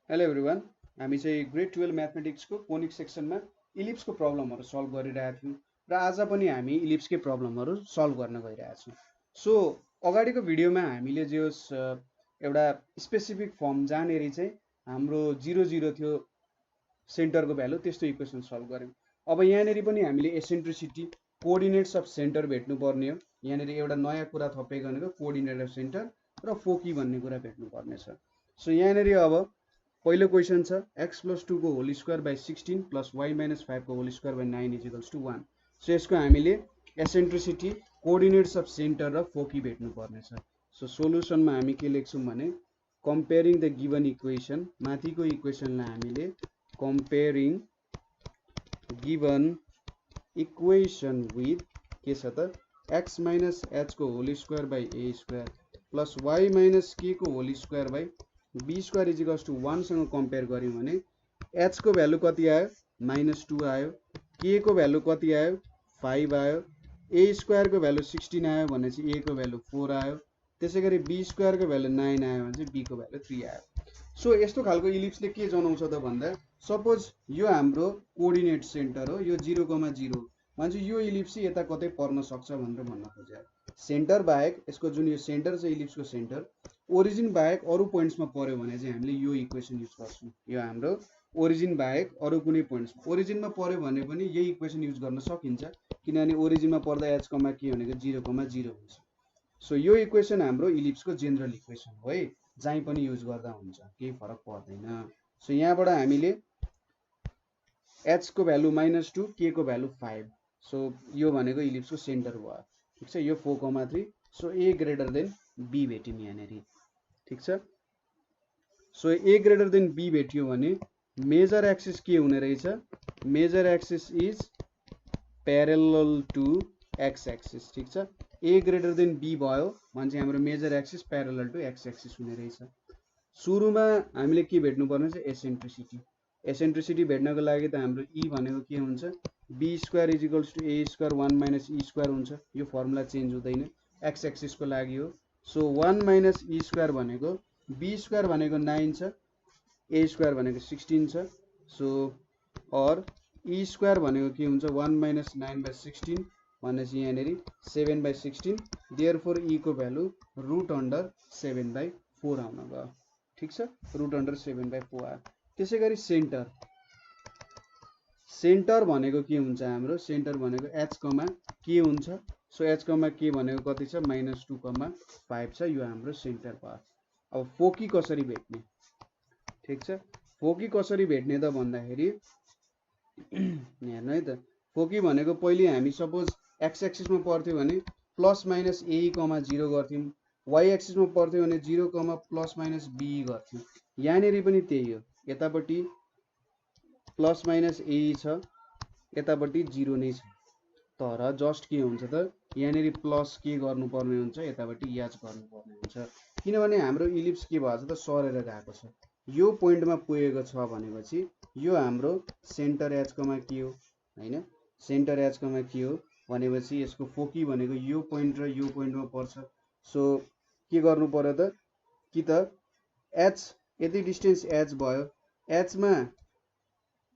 Hello everyone, हामी चाहिँ grade 12 म्याथमेटिक्सको conic सेक्सनमा इलिप्सको प्रब्लमहरू सल्भ गरिरहेका थियौँ र आज पनि हामी इलिप्सकै प्रब्लमहरू सल्भ गर्न गइरहेका छौँ। सो अगाडिको भिडियोमा हामीले जो एउटा स्पेसिफिक फर्म जहाँनिर चाहिँ हाम्रो 0 थियो सेन्टरको भ्यालु त्यस्तो इक्वेसन सल्भ गऱ्यौँ। अब यहाँनिर पनि हामीले एसेन्ट्रिसिटी कोअर्डिनेट्स अफ सेन्टर भेट्नुपर्ने हो। यहाँनिर एउटा नयाँ कुरा थपेको भनेको कोअर्डिनेट अफ सेन्टर र फोकी भन्ने कुरा भेट्नुपर्नेछ। सो यहाँनिर अब पहिलो क्वेसन छ x + 2 को whole square by 16 plus y - 5 को होल स्क्वायर बाई 9 = 1। सो यसको हामीले एसेन्ट्रिसिटी कोअर्डिनेट्स अफ सेन्टर र फोकी भेट्नुपर्नेछ। सो सोल्युसनमा हामी के लेख्छौँ भने कम्पेयरिङ द गिभन इक्वेसन, माथिको इक्वेसनलाई हामीले कम्पेयरिङ गिभन इक्वेसन विथ के छ त x - h को whole square by a square plus y - k को whole square by b square = 1 सँग कम्पेयर गर्यौँ भने h को भ्यालु कति आयो -2 आयो, k को भ्यालु कति आयो 5 आयो, a स्क्वायर को भ्यालु 16 आयो भनेपछि a को भ्यालु 4 आयो, त्यसै गरी b स्क्वायर को भ्यालु 9 आयो भने चाहिँ b को भ्यालु 3 आयो। सो यस्तो खालको इलिप्सले के जनाउँछ त भन्दा सपोज यो हाम्रो कोअर्डिनेट सेन्टर हो, यो 0,0 भनेपछि यो इलिप्स यता कतै पर्न सक्छ भनेर भन्न खोज्यो। सेन्टर बाहेक यसको जुन यो सेन्टर छ इलिप्सको सेन्टर ओरिजिन बाहेक अरू पोइन्ट्समा पर्यो भने चाहिँ हामीले यो इक्वेसन युज गर्छौँ। यो हाम्रो ओरिजिन बाहेक अरू कुनै पोइन्ट्समा ओरिजिनमा पर्यो भने पनि यही इक्वेसन युज गर्न सकिन्छ, किनभने ओरिजिनमा पर्दा h, k भनेको 0,0 हुन्छ। सो यो इक्वेसन हाम्रो इलिप्सको जेनरल इक्वेसन हो है, जहीँ पनि युज गर्दा हुन्छ, केही फरक पर्दैन। सो यहाँबाट हामीले h को भ्यालु -2, k को भ्यालु 5। सो यो भनेको इलिप्सको सेन्टर भयो, ठिक छ। यो 4,3। So a greater than b भेट्यौँ यहाँनिर, ठिक छ। So a greater than b भेट्यो भने मेजर एक्सिस के हुने रहेछ, major axis is parallel to x axis, ठिक छ। a ग्रेटर देन b भयो भने चाहिँ हाम्रो major axis parallel to x axis हुने रहेछ। सुरुमा हामीले के भेट्नुपर्ने छ एसेन्ट्रिसिटी। एसेन्ट्रिसिटी भेट्नको लागि त हाम्रो e भनेको के हुन्छ b square = a square 1 - e square हुन्छ। यो फर्मुला चेन्ज हुँदैन, एक्स एक्सिसको लागि हो। सो 1 - e स्क्वायर भनेको b स्क्वायर भनेको 9 छ, a स्क्वायर भनेको 16 छ। सो और e स्क्वायर भनेको के हुन्छ 1 - 9/16 भनेपछि यहाँनिर 7/16। देयरफोर e को भ्यालु √7/4 आउन गयो, ठिक छ। √7/4 आयो। त्यसै गरी सेन्टर, सेन्टर भनेको के हुन्छ हाम्रो, सेन्टर भनेको h, k हुन्छ। सो h, k भनेको कति छ -2,5 छ। यो हाम्रो सेन्टर भयो। अब फोकी कसरी भेट्ने, ठिक छ। फोकी कसरी भेट्ने त भन्दाखेरि हेर्नु है त, फोकी भनेको पहिले हामी सपोज एक्स एक्सिसमा पर्थ्यो भने +-a,0 गर्थ्यौँ, वाइ एक्सिसमा पर्थ्यो भने 0, +-b गर्थ्यौँ। यहाँनिर पनि त्यही हो, यतापट्टि +-a छ, यतापट्टि 0 नै छ। तर जस्ट के हुन्छ त यहाँनिर प्लस के गर्नुपर्ने हुन्छ, यतापट्टि h गर्नुपर्ने हुन्छ, किनभने हाम्रो इलिप्स के भएको छ त सरेर गएको छ। यो पोइन्टमा पुगेको छ भनेपछि यो हाम्रो सेन्टर h, k हो हैन, सेन्टर h, k हो भनेपछि यसको फोकी भनेको यो पोइन्ट र यो पोइन्टमा पर्छ। सो के गर्नु पर्यो त, कि त h यति डिस्टेन्स h भयो, h मा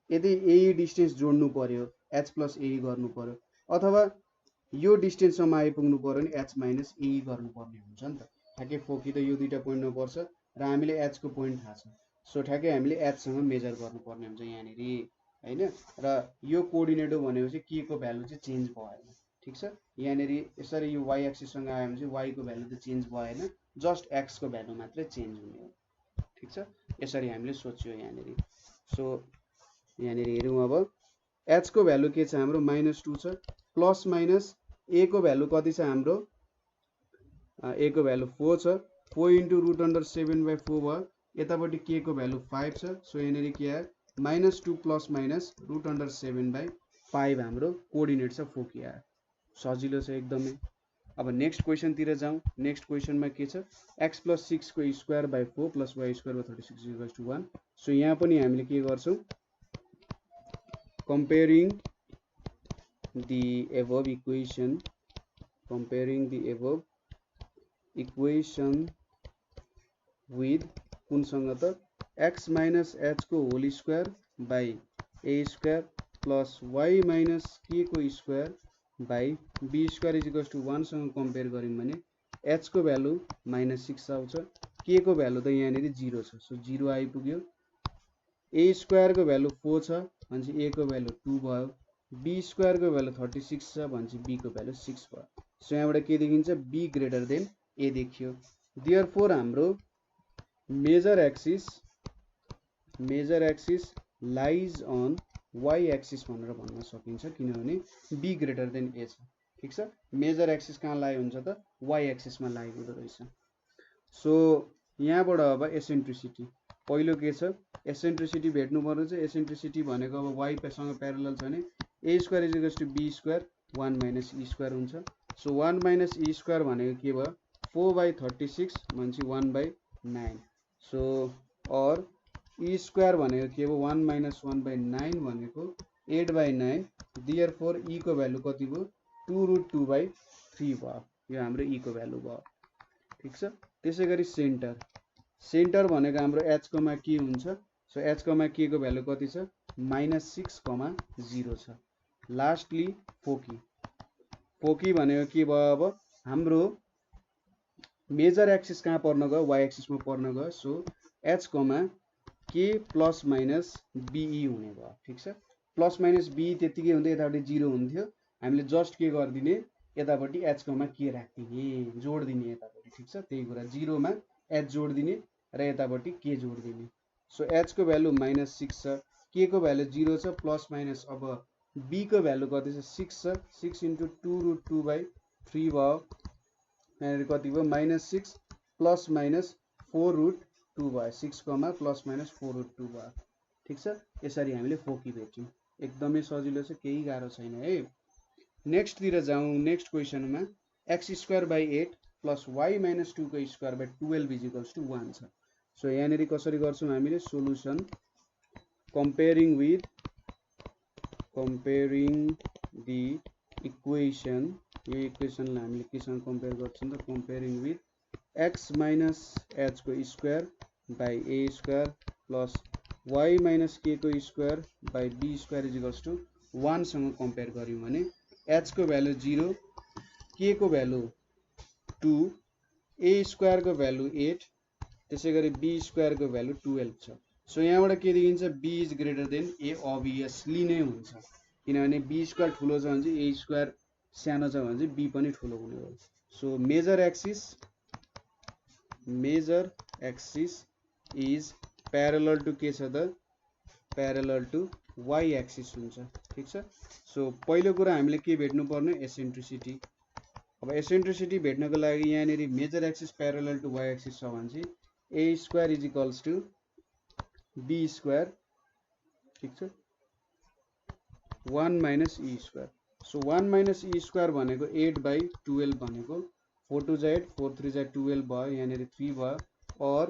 यदि a डिस्टेन्स जोड्नु पर्यो, h + a गर्नु पर्यो, अथवा यो डिस्टेन्ससम्म आइपुग्नु पर्यो भने h - a गर्नुपर्ने हुन्छ नि त। ठ्याक्कै फोकी त यो दुईटा पोइन्टमा पर्छ र हामीले h को पोइन्ट थाहा छ। सो ठ्याक्कै हामीले h सँग मेजर गर्नुपर्ने हुन्छ यहाँनिर हैन। र यो कोअर्डिनेट हो भनेपछि k को भ्यालु चाहिँ चेन्ज भएन, ठिक छ। यहाँनिर यसरी यो y एक्सिससँग आयो भने चाहिँ y को भ्यालु त चेन्ज भएन, जस्ट x को भ्यालु मात्रै चेन्ज हुने हो, ठिक छ। यसरी हामीले सोच्यो यहाँनिर। सो यहाँनिर हेरौँ अब h को भ्यालु के छ हाम्रो -2 छ, प्लस माइनस a को भ्यालु कति छ हाम्रो, a को भ्यालु 4 छ, 4 × √7/4 भयो। यतापट्टि k को भ्यालु 5 छ। सो यहाँनिर के आयो -2 ± √7/5 हाम्रो कोअर्डिनेट छ, फोकी आयो। सजिलो छ एकदमै। अब नेक्स्ट क्वेसनतिर जाउँ। नेक्स्ट क्वेसनमा के छ x + 6 को square by 4 + y square by 36 = 1। So यहाँ पनि हामीले के गर्छौँ, comparing the above equation with कुनसँग त x माइनस h को whole square by a square plus y minus k को square by b square is equals to 1 सँग कम्पेयर गर्यौं भने h को भ्यालु -6 आउँछ, k को भ्यालु त यहाँनिर 0 छ, सो 0 आइपुग्यो। a स्क्वायर को भ्यालु 4 छ भनेपछि a को भ्यालु 2 भयो, b स्क्वायर को भ्यालु 36 छ भनेपछि b को भ्यालु 6 भयो। सो यहाँबाट के देखिन्छ, b ग्रेटर देन a देखियो। देयरफोर हाम्रो major axis lies on y axis भनेर भन्न सकिन्छ, किनभने b ग्रेटर देन a छ। ठीक छ, मेजर एक्सिस कहाँ लाइ हुन्छ त, y एक्सिसमा लाइ हुँदो रहेछ। सो यहाँबाट अब एसेन्ट्रिसिटी पहिलो के छ, एसेन्ट्रिसिटी भेट्नु पर्ने छ। एसेन्ट्रिसिटी भनेको अब y सँग प्यारलल छ भने a square is equals to b square 1 minus e square हुन्छ। सो 1 माइनस e स्क्वायर भनेको के भयो, 4/36 भनेपछि 1/9। सो और e स्क्वायर भनेको के भयो, 1 माइनस 1/9 भनेको 8/9। देयरफोर e को भ्यालु कति भयो, 2√2/3 भयो। यो हाम्रो e को भ्यालु भयो। ठीक छ, त्यसै गरी सेन्टर भनेको हाम्रो h कोमा के हुन्छ, सो h कोमा के को भ्यालु कति छ, -6,0 छ। लास्टली फोकी भनेको के भयो, अब हाम्रो मेजर एक्सिस कहाँ पर्न गयो, y एक्सिसमा पर्न गयो। सो h कोमा k प्लस माइनस be हुने भयो। ठीक छ, प्लस माइनस be त्यतिकै हुँदै यतापट्टि 0 हुन्थ्यो, हामीले जस्ट के गरिदिने, यतापट्टि h कोमा k राख्दिने, जोड्दिने यतापट्टि। ठीक छ, त्यही कुरा 0 मा h जोड्दिने र यतापट्टि k जोड्दिने। सो h को भ्यालु -6 छ, k को भ्यालु 0 छ, प्लस माइनस अब b को भ्यालु कति छ, 6 छ, 6 × 2√2/3 भयो। यहाँनिर कति भयो, -6 प्लस माइनस 4√2 भयो, 6, प्लस माइनस 4√2 भयो। ठीक छ, यसरी हामीले फोकी भेट्यौं। एकदमै सजिलो छ, केही गाह्रो छैन है। नेक्स्ट तिर जाउँ। नेक्स्ट क्वेसनमा x²/8 प्लस y - 2 को स्क्वायर/12 इज इक्वल्स टु 1 छ। सो यहाँनिर कसरी गर्छौं हामीले, सोलुसन कम्पेयरिङ दी इक्वेसन। यो इक्वेसनलाई हामीले केसँग कम्पेयर गर्छौं त, comparing with x minus h को square by a square plus y minus k को square by b square is equals to 1 सँग कम्पेयर गर्यौं भने h को भ्यालु 0, k को भ्यालु 2, a स्क्वायर को भ्यालु 8, त्यसै गरी b स्क्वायर को भ्यालु 12 छ। सो यहाँबाट के देखिन्छ, b is greater than a, obviously नै हुन्छ, किनभने b स्क्वायर ठुलो छ भने चाहिँ a स्क्वायर सानो छ भने चाहिँ b पनि ठुलो हुने हो। So major axis is parallel to के छ त, प्यारलल टु y एक्सिस हुन्छ। ठीक छ, सो पहिलो कुरा हामीले के भेट्नु पर्ने, एसेन्ट्रिसिटी। अब एसेन्ट्रिसिटी भेट्नको लागि यहाँनिर major axis parallel to y axis छ भने चाहिँ a square is equals to b square. ठीक छ, 1 minus e square. So 1 minus e square भनेको 8/12 भनेको 4 2 8, 4 3 12 भयो, यहाँनिर 3 भयो। और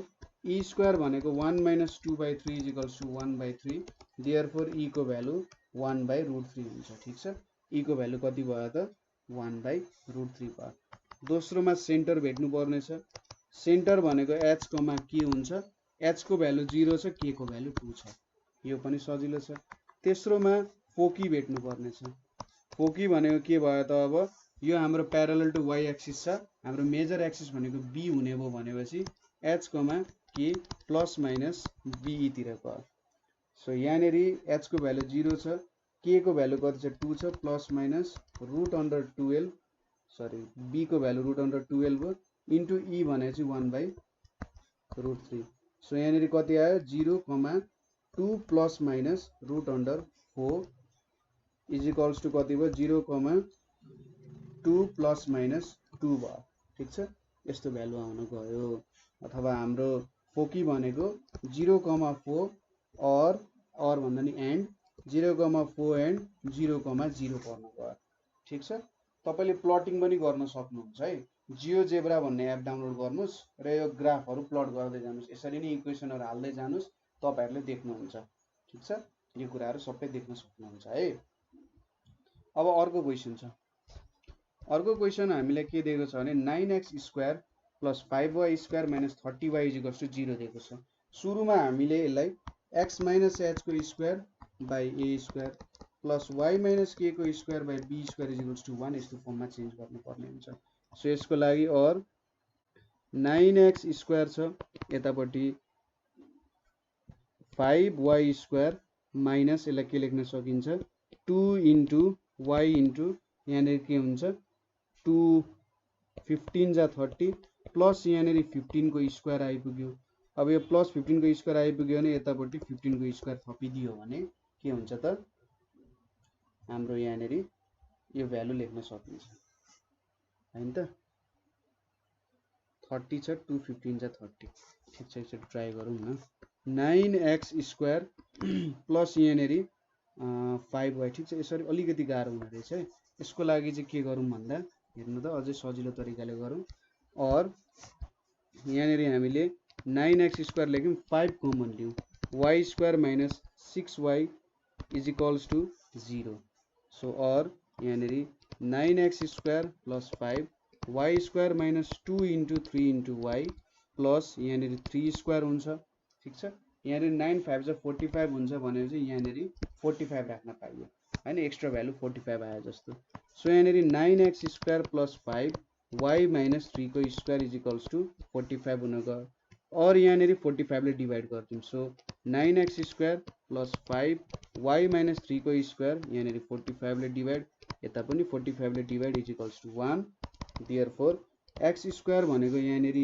e स्क्वायर भनेको 1 minus 2/3 is equals to 1/3। Therefore e को भ्यालु 1/√3 हुन्छ। ठीक छ, e को भ्यालु कति भयो त, 1/√3 भयो। दोस्रोमा सेन्टर भेट्नु पर्ने छ। सेन्टर भनेको h कोमा के हुन्छ, h को भ्यालु 0 छ, k को भ्यालु 2 छ, यो पनि सजिलो छ। तेस्रोमा फोकी भेट्नु पर्ने छ। फोकी भनेको के भयो त, अब यो हाम्रो प्यारलल टु y एक्सिस छ, हाम्रो मेजर एक्सिस भनेको b हुने भयो भनेपछि h कोमा k प्लस माइनस be तिर भयो। सो यहाँनिर h को भ्यालु 0 छ, k को भ्यालु कति छ, 2 छ, प्लस माइनस √12, सरी b को भ्यालु √12 भयो, इन्टु e भने चाहिँ 1/√3। सो यहाँनिर कति आयो, 0, 2 plus minus √4 is equals to कति भयो, 0, 2 प्लस माइनस 2 भयो। ठीक छ, यस्तो भ्यालु आउन गयो। अथवा हाम्रो फोकी भनेको 0, 4 और भन्दा नि एन्ड 0, 4 एन्ड 0, 0 पर्न गयो। ठीक छ, तपाईले प्लटिङ पनि गर्न सक्नुहुन्छ है। जियोजेब्रा भन्ने एप डाउनलोड गर्नुस् र यो ग्राफहरु प्लट गर्दै जानुस्, यसरी नै इक्वेसनहरु हाल्दै जानुस्, तपाईहरुले देख्नुहुन्छ। ठीक छ, यो कुराहरु सबै देख्न सक्नुहुन्छ है। अब अर्को क्वेशन छ। अर्को क्वेशन हामीले के दिएको छ भने 9x² + 5y² - 30y = 0 दिएको छ। सुरुमा हामीले यसलाई x माइनस h को square by a square plus y minus k को square by b square is equals to 1 यस्तो फर्ममा चेन्ज गर्नुपर्ने हुन्छ। सो यसको लागि और 9x स्क्वायर छ, यतापट्टि 5y स्क्वायर माइनस यसलाई के लेख्न सकिन्छ 2 इन्टु y इन्टु यहाँनिर के हुन्छ 2 15 जा 30 प्लस यहाँनिर 15 को स्क्वायर आइपुग्यो। अब यो प्लस 15 को स्क्वायर आइपुग्यो भने यतापट्टि 15 को स्क्वायर थपिदियो भने के हुन्छ त हाम्रो यहाँनिर यो भ्यालु लेख्न सकिन्छ हैन त 30 छ 2 15 जा 30 ठिक छ। यसरी ट्राई गरौँ न 9x स्क्वायर प्लस यहाँनिर 5y ठिक छ। यसरी अलिकति गाह्रो हुने रहेछ है। यसको लागि चाहिँ के गरौँ भन्दा हेर्नु त अझै सजिलो तरिकाले गरौँ। और यहाँनिर हामीले 9x स्क्वायर लेख्यौँ 5 कमन लियौँ y square minus 6y is equals to 0। So और यहाँनिर 9x square plus 5 y square minus 2 into 3 into y plus यहाँनिर 3 स्क्वायर हुन्छ ठिक छ। यहाँनिर 9 5 जा 45 हुन्छ भनेपछि यहाँनिर 45 राख्न पाइयो हैन, एक्स्ट्रा भ्यालु 45 आयो जस्तो। सो यहाँनिर 9x square plus 5 y minus 3 को स्क्वायर इज इक्वल्स टु 45 हुन गयो और यहाँनिर 45 ले डिभाइड गर्छौं। So 9x square plus 5 y minus 3 को स्क्वायर यहाँनिर 45 ले डिभाइड, यता पनि 45 ले divide is equals to 1। Therefore x square भनेको यहाँनिर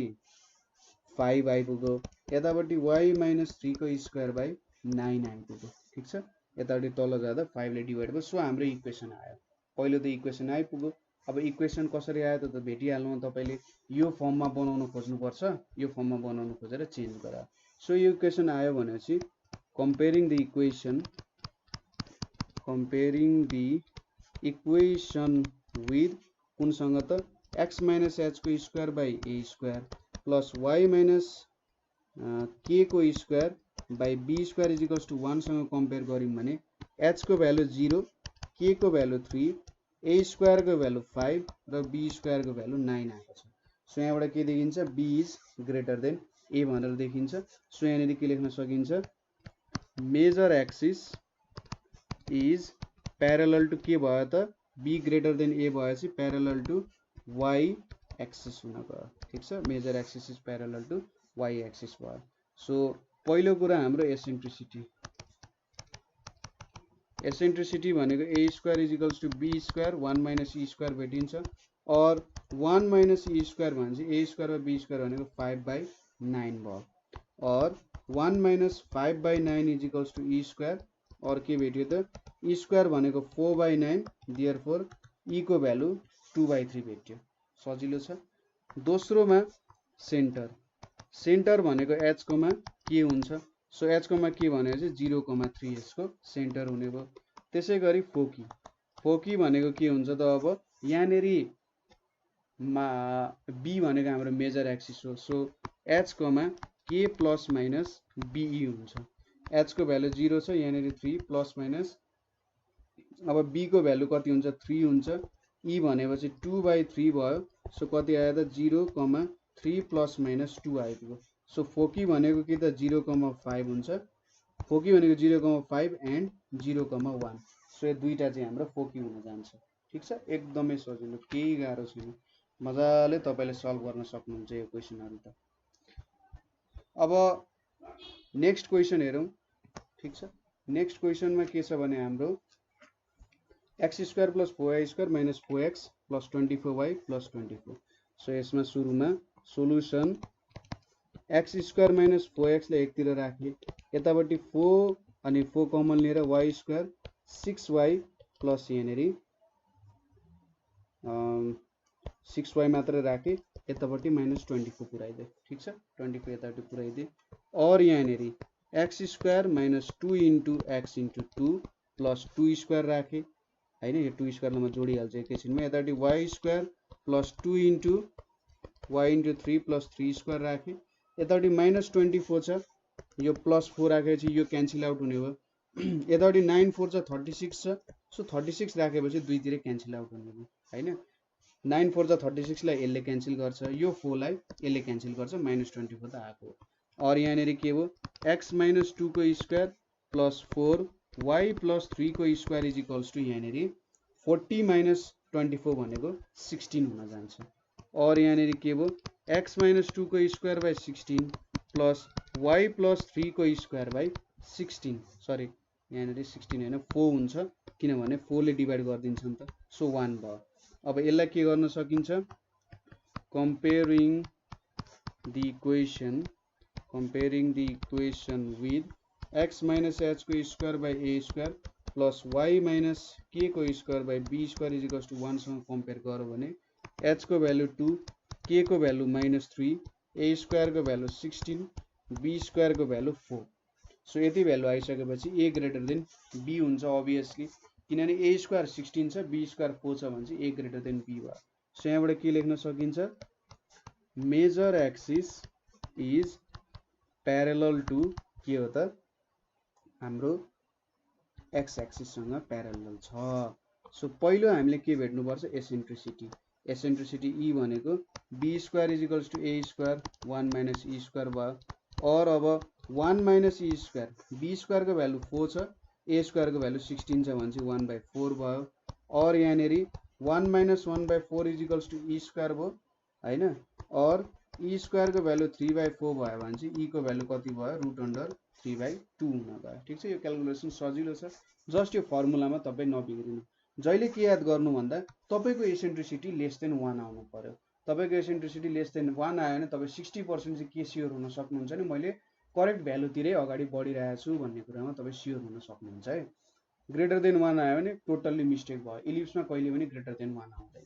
5 आइपुग्यो, यतापट्टि y माइनस 3 को स्क्वायर बाई 9 आइपुग्यो ठिक छ। यतापट्टि तल जाँदा 5 ले डिभाइड भयो। सो हाम्रो इक्वेसन आयो। पहिलो त इक्वेसन आइपुग्यो। अब इक्वेसन कसरी आयो त भेटिहाल्नु तपाईले। यो फर्ममा बनाउन खोज्नुपर्छ, यो फर्ममा बनाउन खोजेर चेन्ज गरायो। सो यो इक्वेसन आयो भनेपछि कम्पेयरिङ द इक्वेसन विथ कुनसँग त x माइनस h को square by a square plus y minus k को square by b square is equals to 1 सँग कम्पेयर गर्यौं भने h को भ्यालु 0, k को भ्यालु 3, a स्क्वायर को भ्यालु 5 र b स्क्वायर को भ्यालु 9 आएको छ। सो यहाँबाट के देखिन्छ b is greater than a भनेर देखिन्छ। सो यहाँनिर के लेख्न सकिन्छ major axis is parallel to के भयो त b ग्रेटर देन a भएपछि प्यारलल टु y एक्सिस हुन गयो ठिक छ। Major axis is parallel to y axis भयो। सो पहिलो कुरा हाम्रो एसेन्ट्रिसिटी भनेको a square is equals to b square 1 minus e square भेटिन्छ और 1 माइनस e स्क्वायर भनेपछि a स्क्वायर र b स्क्वायर भनेको 5/9 भयो और 1 minus 5/9 is equals to e square और के भेट्यो त e स्क्वायर भनेको 4/9 देयरफोर e को भ्यालु 2/3 भेट्यो। सजिलो छ। दोस्रोमा सेन्टर भनेको h कोमा के हुन्छ। सो h कोमा के भनेको चाहिँ 0,3 यसको सेन्टर हुने भयो। त्यसैगरी फोकी भनेको के हुन्छ त अब यहाँनेरि b भनेको हाम्रो मेजर एक्सिस हो। सो h कोमा k प्लस माइनस be हुन्छ। h को भ्यालु 0 छ, यहाँनेरि 3 प्लस माइनस अब b को भ्यालु कति हुन्छ 3 हुन्छ, e भनेपछि 2/3 भयो। सो कति आयो त 0,3 प्लस माइनस 2 आइपुग्यो। सो फोकी भनेको के त 0,5 हुन्छ, फोकी भनेको 0,5 एन्ड 0,1। सो यो दुईटा चाहिँ हाम्रो फोकी हुन जान्छ ठिक छ। एकदमै सजिलो, केही गाह्रो छैन, मजाले तपाईले सल्भ गर्न सक्नुहुन्छ यो क्वेशनहरु त। अब नेक्स्ट क्वेशन हेरौं ठिक छ। नेक्स्ट क्वेशनमा के छ भने हाम्रो x square plus 4y square minus 4x plus 24y plus 24। So यसमा सुरुमा solution x square minus 4x ले एकतिर राखे, यतापट्टि 4 अनि 4 कमन लिएर y स्क्वायर 6y प्लस यहाँनेरि 6y मात्र राखे, यतापट्टि माइनस 24 पुराइदिए ठिक छ। 24 यतापट्टि पुराइदिए और यहाँनेरि x square minus 2 into x into 2 plus 2 square राखे हैन, यो 2 स्क्वायर मा जोडिहाल्छ एकैछिनमा। यतापट्टि y square plus 2 into y into 3 plus 3 square राखे, यतापट्टि माइनस 24 छ, यो प्लस 4 राखेपछि यो क्यान्सल आउट हुने भयो। यतापट्टि 9 4 छ 36 छ, सो 36 राखेपछि दुईतिर क्यान्सल आउट हुने भयो हैन। 9 4 छ 36 लाई यसले क्यान्सल गर्छ, यो 4 लाई यसले क्यान्सल गर्छ, माइनस 24 त आएको। और यहाँनिर के भयो x माइनस 2 को स्क्वायर प्लस 4 y प्लस 3 को स्क्वायर इज इक्वल्स टू यहाँनिर 40 माइनस 24 भनेको 16 हुन जान्छ। और यहाँनिर के भयो x माइनस 2 को square by 16 plus y plus 3 को स्क्वायर बाई 16 सरी यहाँनिर 16 हैन 4 हुन्छ किनभने 4 ले डिभाइड गरिदिन्छ नि त सो 1 भयो। अब यसलाई के गर्न सकिन्छ comparing the equation with x minus h को square by a square plus y minus k को square by b square is equals to 1 सँग कम्पेयर गरौँ भने h को भ्यालु 2 k को भ्यालु -3 a स्क्वायर को भ्यालु 16 b स्क्वायर को value 4 so यति भ्यालु आइसकेपछि a ग्रेटर देन b हुन्छ अभियसली किनभने a स्क्वायर 16 छ b स्क्वायर 4 छ भने चाहिँ a ग्रेटर देन b भयो। सो यहाँबाट के लेख्न सकिन्छ major axis is parallel to के हो त हाम्रो एक्स एक्सिस सँग प्यारलल छ। सो पहिलो हामीले के भेट्नुपर्छ एसेन्ट्रिसिटी e भनेको b square is equals to a square 1 minus e square भयो। और अब 1 minus e square b square को भ्यालु 4 छ a स्क्वायर को भ्यालु 16 छ भने चाहिँ 1/4 भयो। और यहाँनिर 1 minus 1/4 is equals to e square भयो हैन। और e स्क्वायर को भ्यालु 3/4 भयो भने चाहिँ e को भ्यालु कति भयो √3/2 हुन गयो। ठीक छ यो क्याल्कुलेसन सजिलो छ जस्ट यो फर्मुलामा तपाई नबिग्रिनु। जहिले के याद गर्नु भन्दा तपाईको एसेन्ट्रिसिटी लेस देन 1 आउनु पर्यो। तपाईको एसेन्ट्रिसिटी लेस देन 1 आयो भने तपाई 60% चाहिँ के स्योर हुन सक्नुहुन्छ नि मैले करेक्ट भ्यालु तिरै अगाडि बढिरहेको छु भन्ने कुरामा तपाई स्योर हुन सक्नुहुन्छ है। ग्रेटर देन 1 आयो भने टोटल्ली मिस्टेक भयो इलिप्समा कहिले पनि ग्रेटर देन 1 आउँदैन।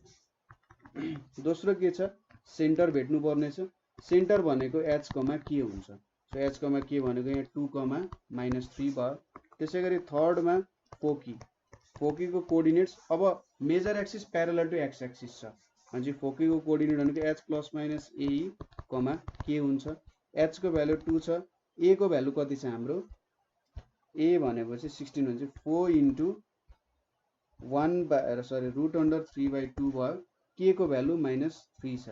दोस्रो के छ सेन्टर भेट्नु पर्ने छ। सेन्टर भनेको h k हुन्छ। सो h k भनेको यहाँ 2 -3 भयो। त्यसैगरी थर्ड मा फोकी को कोअर्डिनेट्स अब major axis parallel to x axis छ भने फोकी को कोअर्डिनेट भनेको h plus minus a k हुन्छ। h को भ्यालु 2 छ a को भ्यालु कति छ हाम्रो a भनेको चाहिँ 16 हुन्छ 4 इन्टु 1/√3/2 भयो k को भ्यालु -3 छ।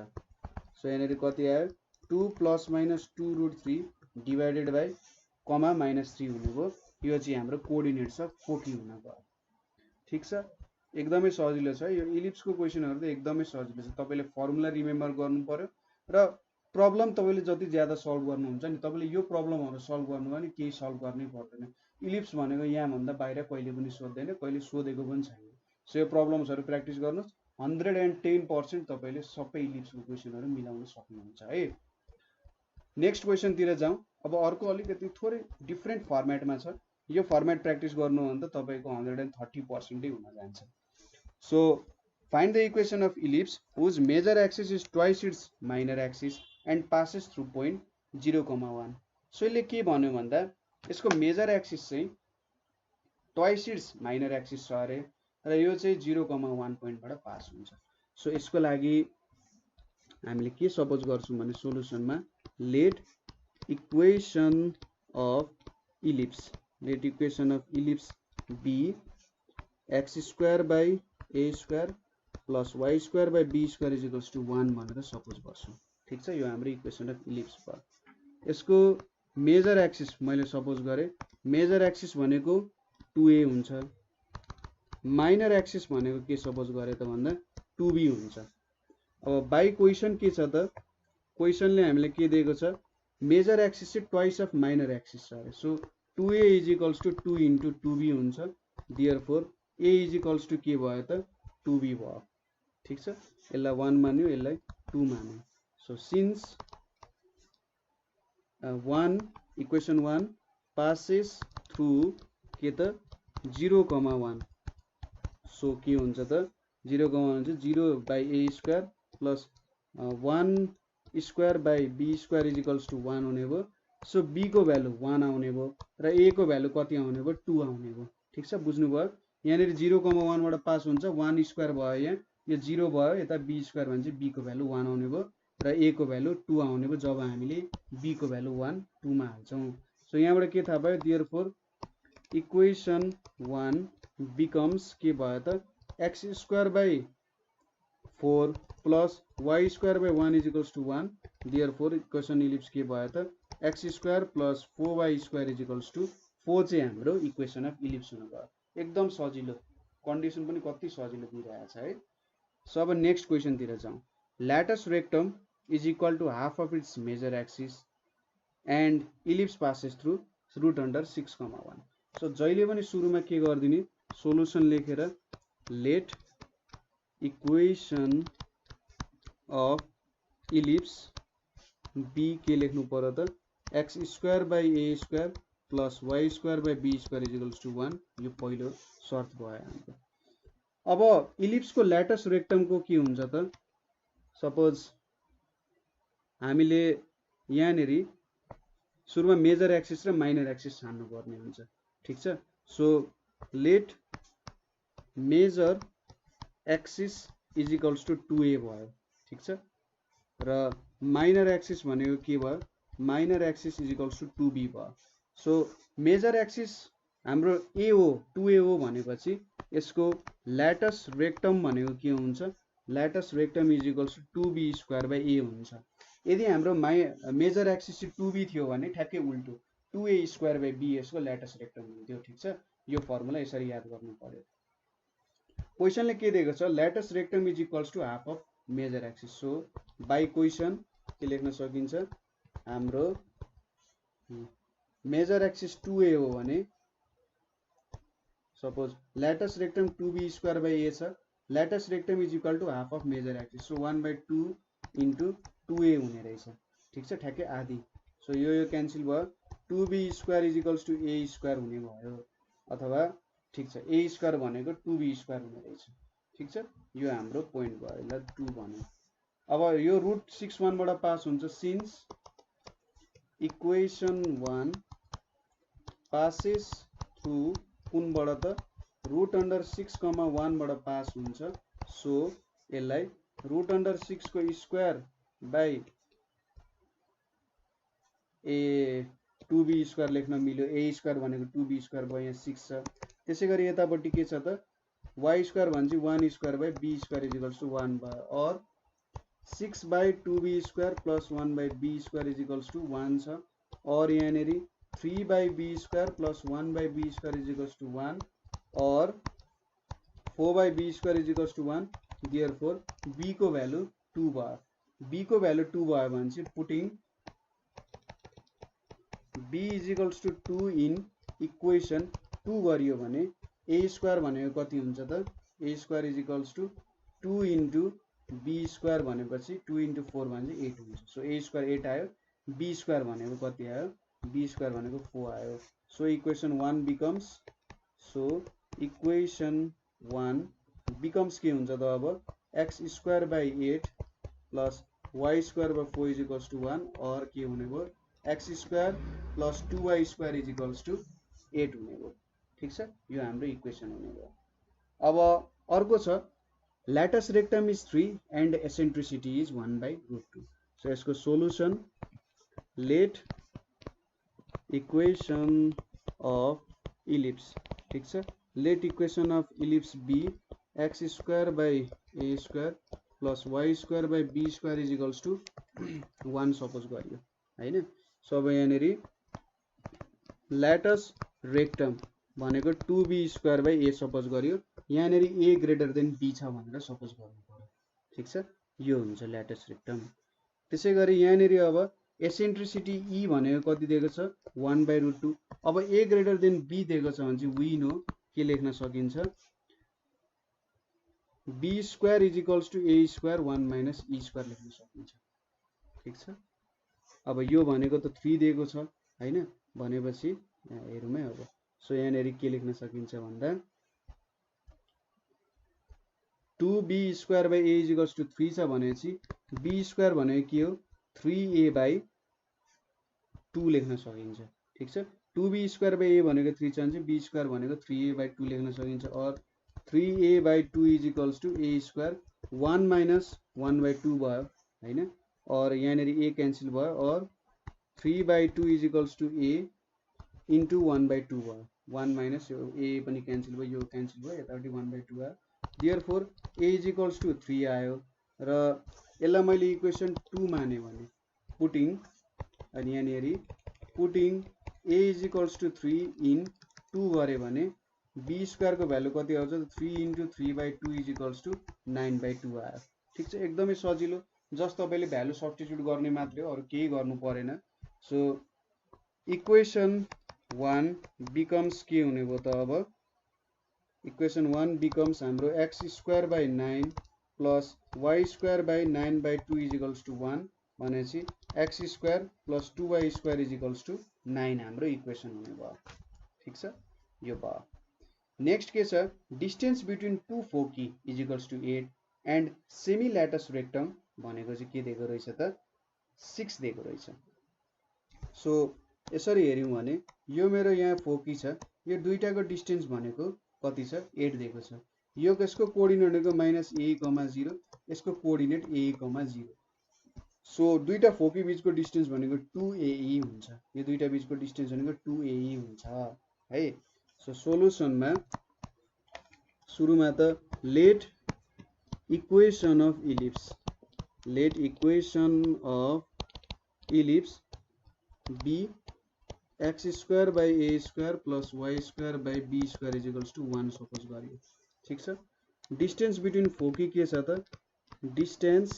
सो यहाँनिर कति आयो 2 + -2√3 डिवाइडेड बाइ कमा -3 हुनुभयो। यो चाहिँ हाम्रो कोअर्डिनेट छ फोकी हुन गयो। ठीक छ एकदमै सजिलो छ यो इलिप्सको क्वेशनहरु त एकदमै सजिलो छ। तपाईले फर्मुला रिमेम्बर गर्नु पर्यो र प्रब्लम तपाईले जति ज्यादा सल्भ गर्नुहुन्छ नि तपाईले यो प्रब्लमहरु सल्भ गर्नुमा नि केही सल्भ गर्नै पर्दैन। इलिप्स भनेको यहाँ भन्दा बाहिर कहिले पनि सोध्दैन कहिले सोधेको पनि छैन। सो यो प्रब्लम्सहरु प्र्याक्टिस गर्नुस् 110% तपाईले सबै इलिप्सको क्वेशनहरु मिलाउन सक्नुहुन्छ है। नेक्स्ट क्वेशन तिर जाउँ। अब अर्को अलिकति थोरै डिफरेन्ट फर्मेटमा छ। यो फर्मेट प्र्याक्टिस गर्नु भने त तपाईको 130% नै हुन जान्छ। So find the equation of ellipse whose major axis is twice its minor axis and passes through point 0,1। सो यसले के भन्यो भन्दा यसको मेजर एक्सिस चाहिँ ट्वाइस इट्स माइनर एक्सिस छ अरे र यो चाहिँ 0,1 पोइन्टबाट पास हुन्छ। सो यसको लागि हामीले के सपोज गर्छौं भने सोलुसनमा let equation of ellipse be x square by a square plus y square by b square is equals to 1 भनेर सपोज गर्छौं। ठीक छ यो हाम्रो इक्वेसन अफ इलिप्स भयो। यसको मेजर एक्सिस मैले सपोज गरे मेजर एक्सिस भनेको 2a हुन्छ। माइनर एक्सिस भनेको के सपोज गरे त भन्दा 2b हुन्छ। अब बाइ क्वेशन के छ त क्वेशनले हामीले के दिएको छ मेजर एक्सिस चाहिँ ट्वाइस अफ माइनर एक्सिस छ अरे। So 2a is equals to 2 into 2b हुन्छ। Therefore a is equals to के भयो त 2b भयो। ठीक छ यसलाई 1 मान्यो यसलाई 2 मान्यो। So since 1 equation 1 passes through के त 0,1 सो के हुन्छ त 0,1 हुन्छ 0/a square plus 1 square by b square is equals to 1 हुने भयो। सो b को भ्यालु 1 आउने भयो र a को भ्यालु कति आउने भयो 2 आउने भयो। ठीक छ बुझ्नु भयो। यहाँनिर 0,1 बाट पास हुन्छ 1 स्क्वायर भयो यहाँ यो 0 भयो यता b स्क्वायर भने चाहिँ b को भ्यालु 1 आउने भयो र a को भ्यालु 2 आउने भयो जब हामीले b को भ्यालु 1 2 मा हाल्छौं। सो यहाँबाट के थाहा भयो देयरफोर इक्वेसन 1 बिकम्स के भयो त x square by 4 plus y square by 1 is equals to 1। Therefore equation ellipse के भयो त x square plus 4y square is equals to 4 चाहिँ हाम्रो इक्वेसन अफ इलिप्स हुनुभयो। एकदम सजिलो, कन्डिसन पनि कति सजिलो दिइरहेछ है। सो अब नेक्स्ट क्वेसनतिर जाउँ। Latus rectum is equal to half of its major axis and ellipse passes through root under 6,1। So जहिले पनि सुरुमा के गरिदिने, सोलुसन लेखेर let equation of ellipse be के लेख्नु पर्यो त, x square by a square plus y square by b square is equals to 1। यो पहिलो सर्त भयो हाम्रो। अब इलिप्सको ल्याटस रेक्टमको के हुन्छ त, सपोज हामीले यहाँनिर सुरुमा मेजर एक्सिस र माइनर एक्सिस छान्नु पर्ने हुन्छ, ठिक छ। So let major axis is equals to 2a भयो, ठिक छ। र माइनर एक्सिस भनेको के भयो, minor axis is equals to 2b भयो। सो मेजर एक्सिस हाम्रो a हो, 2a हो भनेपछि यसको ल्याटस रेक्टम भनेको के हुन्छ, latus rectum is equals to 2b square by a हुन्छ। यदि हाम्रो मेजर एक्सिस चाहिँ 2b थियो भने ठ्याक्कै उल्टो 2a स्क्वायर बाई b यसको ल्याटस रेक्टम हुन्थ्यो, ठिक छ। यो फर्मुला यसरी याद गर्नु पर्यो। क्वेसनले के दिएको छ, latus rectum is equals to half of major axis. So by question के लेख्न सकिन्छ, हाम्रो मेजर एक्सिस 2a हो भने suppose latus rectum 2b square by a छ, latus rectum is equal to half of major axis. So 1/2 into 2a हुने रहेछ, ठिक छ, ठ्याक्कै आधी। सो यो क्यान्सल भयो, 2b square is equals to a square हुने भयो, अथवा ठिक छ a स्क्वायर भनेको 2b स्क्वायर हुने रहेछ, ठिक छ। यो हाम्रो पोइन्ट भयो, ल 2 भन्यो। अब यो रुट 6,1 बाट पास हुन्छ, सिन्स इक्वेसन 1 पासेस थ्रु कुनबाट त, रुट अन्डर 6,1 बाट पास हुन्छ। सो यसलाई रुट अन्डर 6 को square by A 2b square लेख्न मिल्यो, ए स्क्वायर भनेको 2b स्क्वायर भयो, यहाँ 6 छ। त्यसै गरी यतापट्टि के छ त, वाई स्क्वायर भनेपछि 1 square by b square is equals to 1 भयो, और 6/2b square plus 1/b square is equals to 1 छ, और यहाँनिर 3/b square plus 1/b square is equals to 1, और 4/b square is equals to 1। Therefore b को value 2 भयो, b को value 2 भयो भने चाहिँ putting b is equals to 2 in equation 2 गरियो भने a स्क्वायर भनेको कति हुन्छ त, a square is equals to 2 into b square भनेपछि 2 इन्टु 4 भनेपछि 8 हुन्छ। सो a स्क्वायर 8 आयो, b स्क्वायर भनेको कति आयो, b स्क्वायर भनेको 4 आयो। So equation 1 becomes, so equation 1 becomes के हुन्छ त, अब x square by 8 plus y square by 4 is equals to 1, और के हुने भयो, x square plus 2y square is equals to 8 हुने भयो, ठिक छ। यो हाम्रो इक्वेसन हुने भयो। अब अर्को छ, latus rectum is 3 and eccentricity is 1/√2। So यसको सोलुसन, लेट इक्वेसन अफ इलिप्स, ठिक छ, let equation of ellipse be x square by a square plus y square by b square is equals to 1 suppose गरियो हैन। So अब यहाँनिर ल्याटस rectum भनेको 2b square by A suppose गरियो, यहाँनिर ए greater than be छ भनेर सपोज गर्नु पर्यो, ठिक छ। यो हुन्छ ल्याटस रेक्टम। त्यसै गरी यहाँनिर अब एसेन्ट्रिसिटी ई भनेको कति दिएको छ, 1/√2। अब ए ग्रेटर देन बी दिएको छ भने चाहिँ वी नो के लेख्न सकिन्छ, b square is equals to a square 1 minus e square लेख्न सकिन्छ, ठिक छ। अब यो भनेको त 3 दिएको छ हैन, भनेपछि हेरौँ है अब। सो यहाँनिर के लेख्न सकिन्छ भन्दा 2b square by a is equals to 3 छ भनेपछि b स्क्वायर भनेको के हो, 3a/2 लेख्न सकिन्छ, ठिक छ। 2b स्क्वायर बाई ए भनेको 3 छ भने b स्क्वायर भनेको 3a/2 लेख्न सकिन्छ, और 3a/2 is equals to a square 1 minus 1/2 भयो हैन, और यहाँनिर a क्यान्सल भयो, और 3/2 is equals to a into 1/2 भयो, 1 माइनस यो a पनि क्यान्सल भयो, यो क्यान्सल भयो, यतापट्टि 1/2 आयो। Therefore a is equals to 3 आयो, र यसलाई मैले इक्वेसन 2 माने भने पुटिङ अनि यहाँनिर putting a is equals to 3 in 2 गरे भने b स्क्वायर को भ्यालु कति आउँछ 3 × 3/2 इज इक्वल्स टु 9/2 आयो ठीक छ एकदमै सजिलो जस्ट तपाईले भ्यालु सब्स्टिट्युट गर्ने मात्रै हो अरु केही गर्नु परेन सो इक्वेसन 1 बिकम्स के हुने भयो त अब इक्वेसन 1 बिकम्स हाम्रो x square by 9 plus y square by 9/2 is equals to 1 भनेपछि x square plus 2y square is equals to 9 हाम्रो इक्वेसन हुने भयो ठीक छ यो भयो नेक्स्ट के छ distance between two foci is equals to 8 and semi latus rectum भनेको चाहिँ के दिएको रहेछ त 6 दिएको रहेछ सो यसरी हेर्यौं भने यो मेरो यहाँ फोकी छ यो दुईटाको डिस्टेन्स भनेको कति छ 8 दिएको छ यो यसको कोअर्डिनेट भनेको -a,0 यसको कोअर्डिनेट a,0 सो दुईटा फोकी बीचको डिस्टेन्स भनेको 2ae हुन्छ यो दुईटा बीचको डिस्टेन्स भनेको 2ae हुन्छ है सो सोलुसनमा सुरुमा त let equation of ellipse b x square by a square plus y square by b square is equals to 1 suppose गरियो ठीक छ डिस्टेन्स बिट्विन फोकी के छ त डिस्टेन्स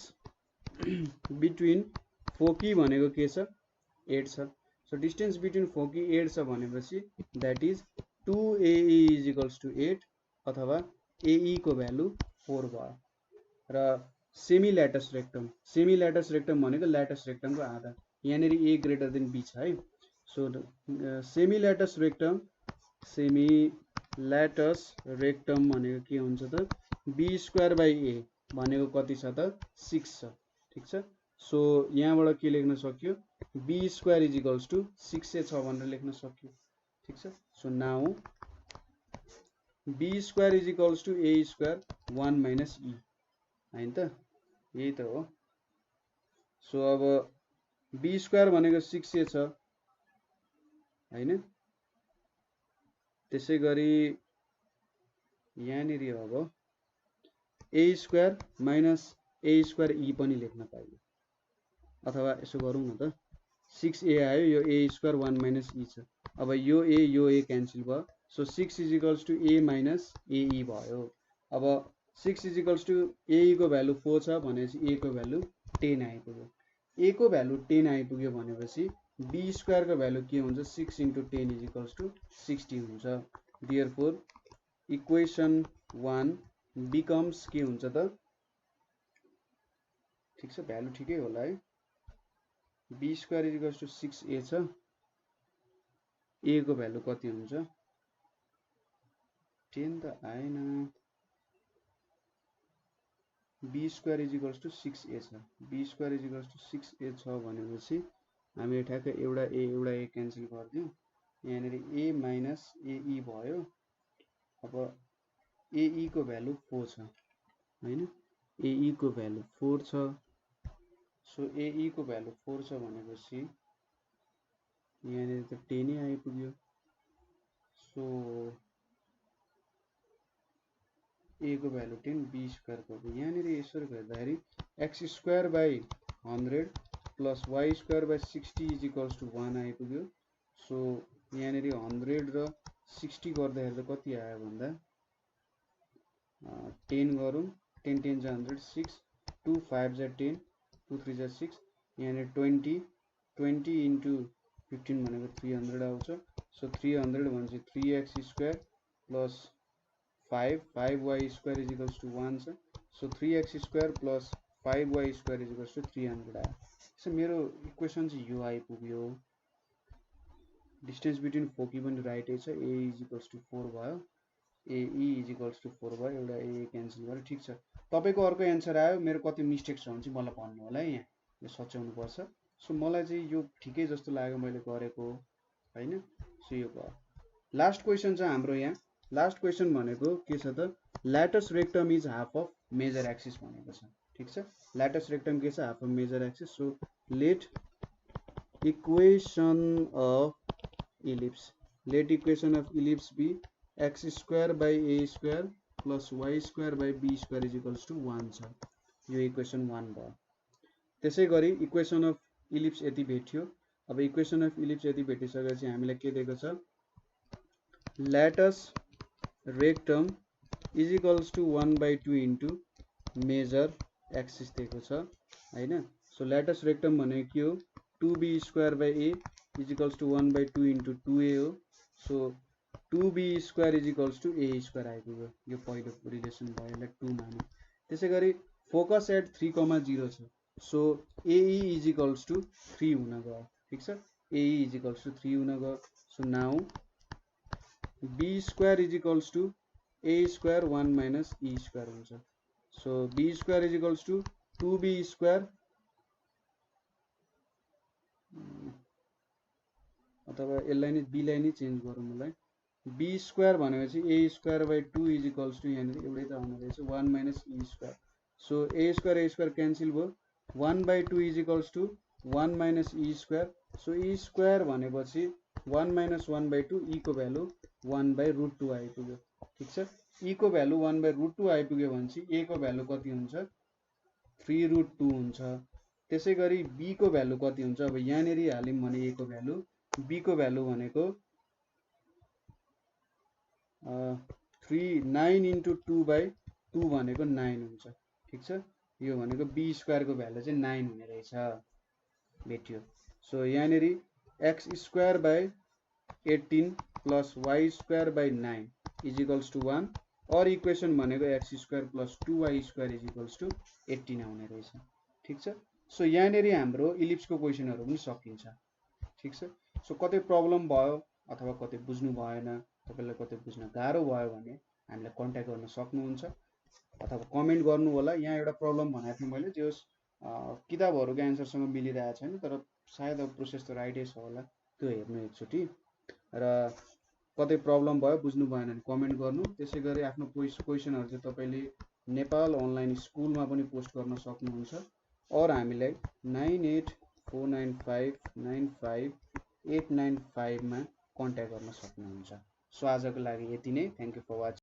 बिट्विन फोकी भनेको के छ 8 छ सो डिस्टेन्स बिट्विन फोकी 8 छ भनेपछि that is 2ae is equals to 8 अथवा ae को भ्यालु 4 भयो र सेमी ल्याटस रेक्टम भनेको ल्याटस रेक्टमको आधा यहाँनेरि a ग्रेटर देन b छ है सो सेमी ल्याटस रेक्टम भनेको के हुन्छ त b स्क्वायर बाइ a भनेको कति छ त 6 छ ठीक छ सो यहाँबाट के लेख्न सक्यो b square is equals to 6 छ भनेर लेख्न सक्यो ठीक छ so now b square is equals to a square 1 minus e हैन त यही त हो सो अब b स्क्वायर भनेको 6 छ हैन त्यसै गरी यहाँनिर अब a square minus a square e पनि लेख्न पाइयो अथवा यसो गरौँ न त 6a आयो यो a स्क्वायर 1 माइनस e छ अब यो a क्यान्सल भयो so 6 is equals to a minus ae भयो अब 6 इज इक्वल्स टु ae को भ्यालु 4 छ भनेपछि a को भ्यालु 10 आइपुग्यो a को भ्यालु 10 आइपुग्यो भनेपछि b स्क्वायर को भ्यालु के हुन्छ 6 × 10 इज इक्वल्स टु 60 हुन्छ देयरफोर इक्वेसन 1 बिकम्स के हुन्छ त ठीक छ भ्यालु ठिकै होला है b square is equals to 6a छ a को भ्यालु कति हुन्छ 10 त आएन b square is equals to 6a छ b square is equals to 6a छ भनेपछि हामी ठ्याक्कै एउटा a क्यान्सल गर्दियौ यहाँनेरि a माइनस ae भयो अब ae को भ्यालु 4 छ हैन ae को भ्यालु 4 छ सो ae को भ्यालु 4 छ भनेपछि यहाँनेरि त 10 आइपुग्यो सो a को भ्यालु 10 b स्क्वायर को यहाँनेरि यसरी गर्दाखेरि x square by 100 plus y square by 60 is equals to 1 आइपुग्यो सो यहाँनेरि 100 र 60 गर्दाखेरि त कति आयो भन्दा 10 गरौँ 10 10 जा 100 6 2 5 जा 10 2 3 जा 6 यहाँनेरि 20 इन्टु 15 भनेको 300 आउँछ सो 300 भनेपछि 3x square plus 5y square is equals to 1 छ so 3x square plus 5y square is equals to 300 आयो सो मेरो इक्वेसन चाहिँ यो आइपुग्यो डिस्टेन्स बिट्विन फोकी पनि राइटै छ a इज इक्वल्स टु 4 भयो ae इज इक्वल्स टु 4 भयो एउटा a क्यान्सल गर्यो ठीक छ तपाईको अर्को एन्सर आयो मेरो कति मिस्टेक्स छ भने चाहिँ मलाई भन्नु होला है यहाँ यो सच्याउनु पर्छ सो मलाई चाहिँ यो ठिकै जस्तो लाग्यो मैले गरेको हैन सो यो भयो लास्ट क्वेशन छ हाम्रो यहाँ लास्ट क्वेशन भनेको के छ त latus rectum is half of major axis भनेको छ ठीक छ ल्याटस रेक्टम के छ half of major axis so let equation of ellipse be x square by a square plus y square by b square is equals to 1 छ यो equation 1 भयो त्यसै गरी इक्वेसन अफ इलिप्स यति भेट्यो अब इक्वेसन अफ इलिप्स यदि भेटिसकेपछि हामीलाई के दिएको छ, latus rectum is equals to 1/2 into major axis दिएको छ हैन। सो ल्याटस रेक्टम भनेको के हो, 2b square by a is equals to 1/2 into 2a हो। So 2b square is equals to a square आइपुग्यो, यो पहिलो रिलेसन भयो, यसलाई 2 मान्यो। त्यसै गरी फोकस एट 3,0 छ, so a e is equals to 3 हुन गयो, ठिक छ, एई इज इक्वल्स टु 3 हुन गयो। So now b square is equals to a square 1 minus e square हुन्छ। So b square is equals to 2b square अथवा यसलाई नै b लाई नै चेन्ज गरौँ मलाई, b स्क्वायर भनेपछि a square by 2 is equals to यहाँनिर एउटै त आउने रहेछ 1 minus e square. So a square cancel भयो, 1/2 is equals to 1 minus e square. So e square भनेपछि 1 माइनस 1/2, e को भ्यालु 1/√2 आइपुग्यो, ठिक छ। e को भ्यालु 1/√2 आइपुग्यो भनेपछि a को भ्यालु कति हुन्छ, 3√2 हुन्छ। त्यसै गरी b को भ्यालु कति हुन्छ, अब यहाँनिर हाल्यौँ भने a को भ्यालु, b को भ्यालु भनेको 9 इन्टु 2/2 भनेको 9 हुन्छ, ठिक छ। यो भनेको b स्क्वायरको भ्यालु चाहिँ 9 हुने रहेछ, भेटियो। सो यहाँनिर x square by 18 plus y square by 9 is equals to 1, और इक्वेसन भनेको x square plus 2y square is equals to 18 आउने रहेछ, ठिक छ। सो यहाँनिर हाम्रो इलिप्सको क्वेसनहरू पनि सकिन्छ, ठिक छ। सो कतै प्रब्लम भयो अथवा कतै बुझ्नु भएन, तपाईँलाई कतै बुझ्न गाह्रो भयो भने हामीलाई कन्ट्याक्ट गर्न सक्नुहुन्छ अथवा कमेन्ट गर्नु होला। यहाँ एउटा प्रब्लम भनेको थिएँ मैले, त्यो किताबहरूको एन्सरसँग मिलिरहेको छैन, तर सायद अब प्रोसेस त राइटै छ होला, त्यो हेर्नु एकचोटि। र कतै प्रब्लम भयो बुझ्नु भएन भने कमेन्ट गर्नु। त्यसै गरी आफ्नो क्वेसनहरू चाहिँ तपाईँले नेपाल अनलाइन स्कुलमा पनि पोस्ट गर्न सक्नुहुन्छ, और हामीलाई 9849595895 मा कन्ट्याक्ट गर्न सक्नुहुन्छ। सो आजको लागि यति नै, थ्याङ्क यू फर वाचिङ।